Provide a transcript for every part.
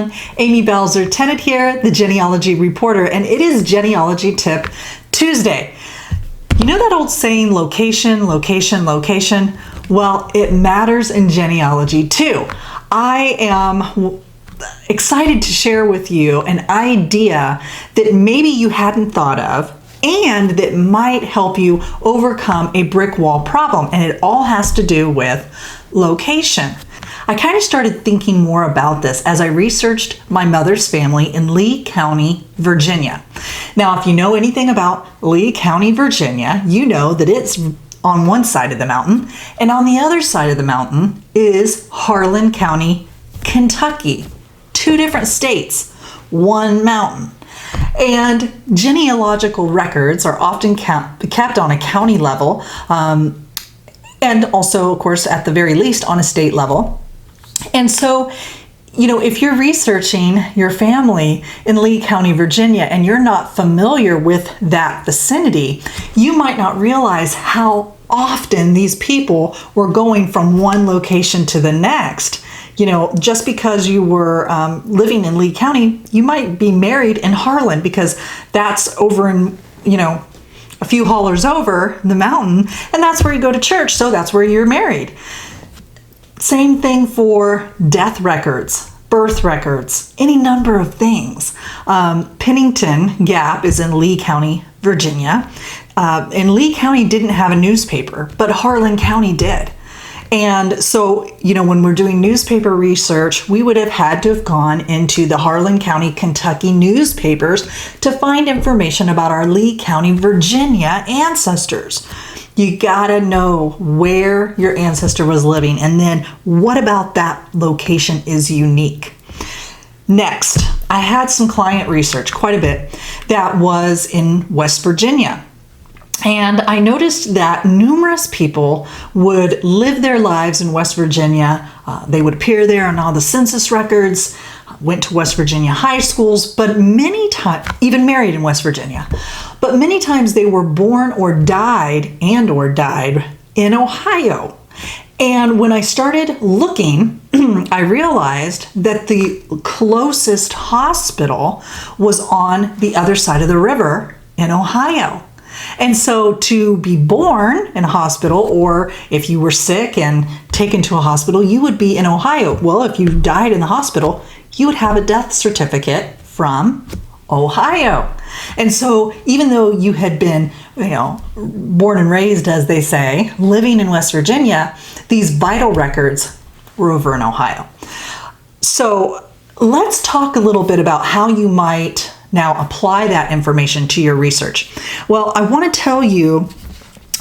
everyone. Amy Balzer-Tennant here, the Genealogy Reporter, and it is Genealogy Tip Tuesday. You know that old saying, location, location, location? Well, it matters in genealogy too. I am excited to share with you an idea that maybe you hadn't thought of and that might help you overcome a brick wall problem, and it all has to do with location. I kind of started thinking more about this as I researched my mother's family in Lee County, Virginia. Now, if you know anything about Lee County, Virginia, you know that it's on one side of the mountain, and on the other side of the mountain is Harlan County, Kentucky. Two different states, one mountain. And genealogical records are often kept on a county level, and also, of course, at the very least, on a state level. And so, you know, if you're researching your family in Lee County, Virginia, and you're not familiar with that vicinity, you might not realize how often these people were going from one location to the next. You know, just because you were living in Lee County, you might be married in Harlan because that's over in, you know, a few hollers over the mountain, and that's where you go to church, so that's where you're married. Same thing for death records, birth records, any number of things. Pennington Gap is in Lee County, Virginia. And Lee County didn't have a newspaper, but Harlan County did. And so, you know, when we're doing newspaper research, we would have had to have gone into the Harlan County, Kentucky newspapers to find information about our Lee County, Virginia ancestors. You gotta know where your ancestor was living, and then what about that location is unique. Next, I had some client research, quite a bit, that was in West Virginia. And I noticed that numerous people would live their lives in West Virginia. They would appear there on all the census records, went to West Virginia high schools, but many times, even married in West Virginia, but many times they were born or died in Ohio. And when I started looking, I realized that the closest hospital was on the other side of the river in Ohio. And so to be born in a hospital, or if you were sick and taken to a hospital, you would be in Ohio. Well, if you died in the hospital, you would have a death certificate from Ohio. And so even though you had been, you know, born and raised, as they say, living in West Virginia, these vital records were over in Ohio. So let's talk a little bit about how you might now apply that information to your research. Well, I want to tell you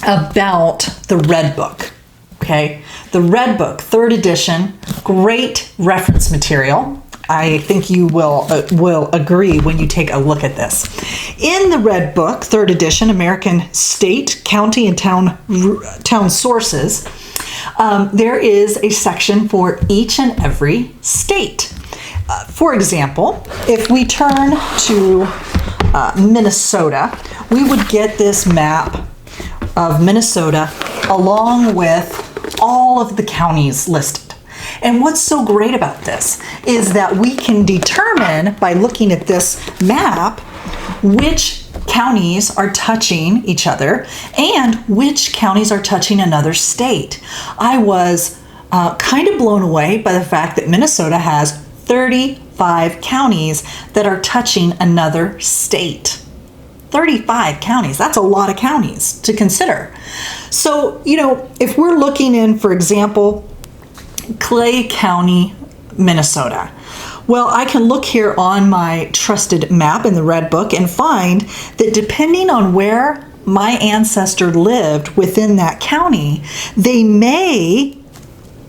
about the Red Book, okay? The Red Book, 3rd edition, great reference material. I think you will agree when you take a look at this. In the Red Book, 3rd edition, American State, County, and Town Sources, there is a section for each and every state. For example, if we turn to Minnesota, we would get this map of Minnesota along with all of the counties listed. And what's so great about this is that we can determine by looking at this map which counties are touching each other and which counties are touching another state. I was kind of blown away by the fact that Minnesota has 35 counties that are touching another state. 35 counties, that's a lot of counties to consider. So, you know, if we're looking in, for example, Clay County, Minnesota, well, I can look here on my trusted map in the Red Book and find that depending on where my ancestor lived within that county, they may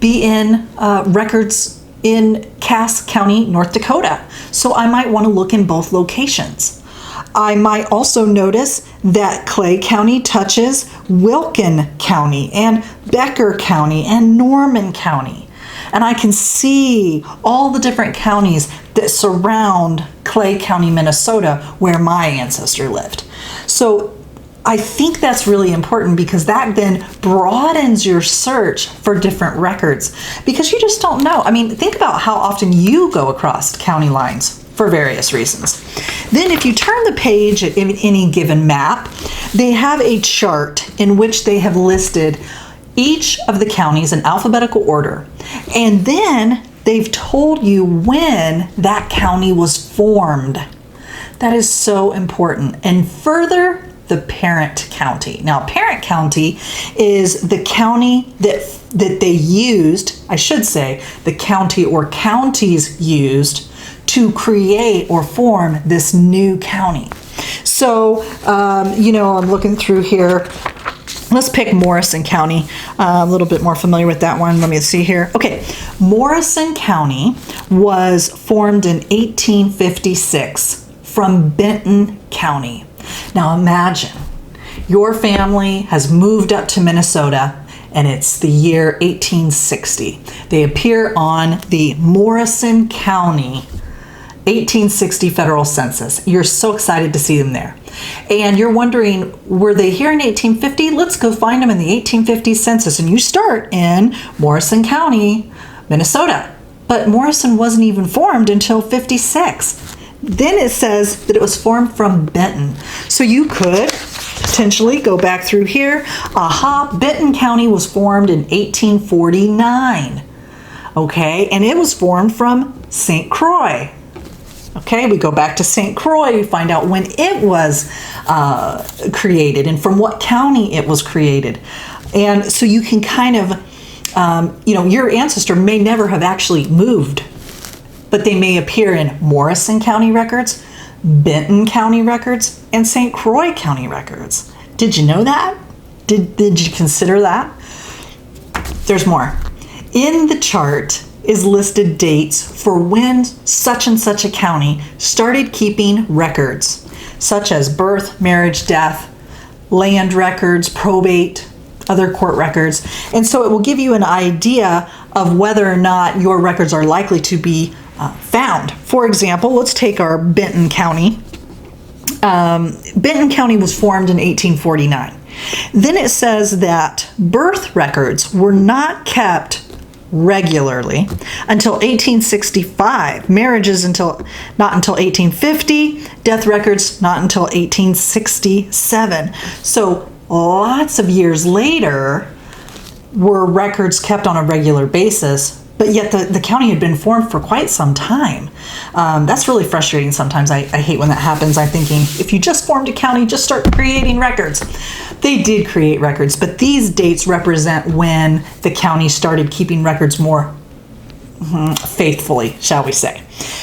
be in records in Cass County, North Dakota. So I might want to look in both locations. I might also notice that Clay County touches Wilkin County and Becker County and Norman County. And I can see all the different counties that surround Clay County, Minnesota, where my ancestor lived. So I think that's really important because that then broadens your search for different records because you just don't know. I mean, think about how often you go across county lines for various reasons. Then if you turn the page at any given map, they have a chart in which they have listed each of the counties in alphabetical order. And then they've told you when that county was formed. That is so important. And further, the parent county. Now, parent county is the county that they used, I should say, the county or counties used to create or form this new county. So, I'm looking through here. Let's pick Morrison County. A little bit more familiar with that one. Let me see here. Okay, Morrison County was formed in 1856 from Benton County. Now imagine your family has moved up to Minnesota and it's the year 1860. They appear on the Morrison County 1860 federal census. You're so excited to see them there. And you're wondering, were they here in 1850? Let's go find them in the 1850 census. And you start in Morrison County, Minnesota. But Morrison wasn't even formed until 56. Then it says that it was formed from Benton. So you could potentially go back through here. Benton County was formed in 1849. Okay, and it was formed from St. Croix. Okay, we go back to St. Croix, we find out when it was created and from what county it was created. And so you can kind of, your ancestor may never have actually moved, but they may appear in Morrison County records, Benton County records, and St. Croix County records. Did you know that? Did you consider that? There's more. In the chart is listed dates for when such and such a county started keeping records, such as birth, marriage, death, land records, probate, other court records. And so it will give you an idea of whether or not your records are likely to be found. For example, let's take our Benton County. Benton County was formed in 1849. Then it says that birth records were not kept regularly until 1865, marriages not until 1850, death records not until 1867. So lots of years later were records kept on a regular basis, but yet the county had been formed for quite some time. That's really frustrating sometimes. I hate when that happens. I'm thinking, if you just formed a county, just start creating records. They did create records, but these dates represent when the county started keeping records more faithfully, shall we say.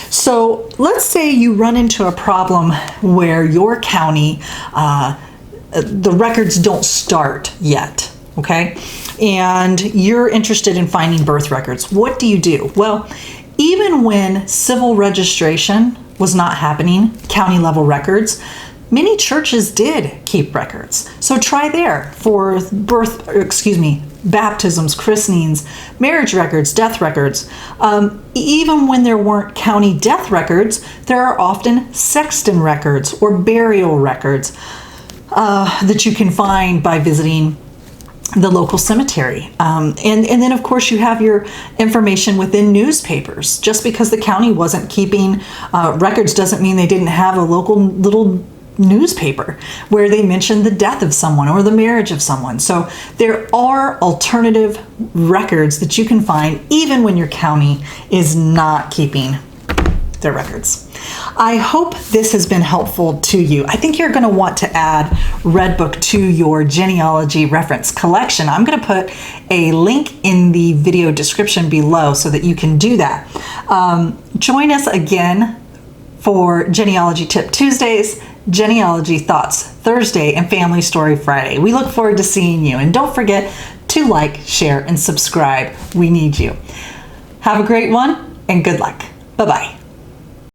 So let's say you run into a problem where your county, the records don't start yet, okay? And you're interested in finding birth records. What do you do? Well, even when civil registration was not happening, county level records, many churches did keep records. So try there for baptisms, christenings, marriage records, death records. Even when there weren't county death records, there are often sexton records or burial records that you can find by visiting the local cemetery. And then of course you have your information within newspapers. Just because the county wasn't keeping records doesn't mean they didn't have a local little newspaper where they mentioned the death of someone or the marriage of someone. So there are alternative records that you can find even when your county is not keeping their records. I hope this has been helpful to you. I think you're going to want to add Redbook to your genealogy reference collection. I'm going to put a link in the video description below so that you can do that. Join us again for Genealogy Tip Tuesdays, Genealogy Thoughts Thursday, and Family Story Friday. We look forward to seeing you. And don't forget to like, share, and subscribe. We need you. Have a great one and good luck. Bye-bye.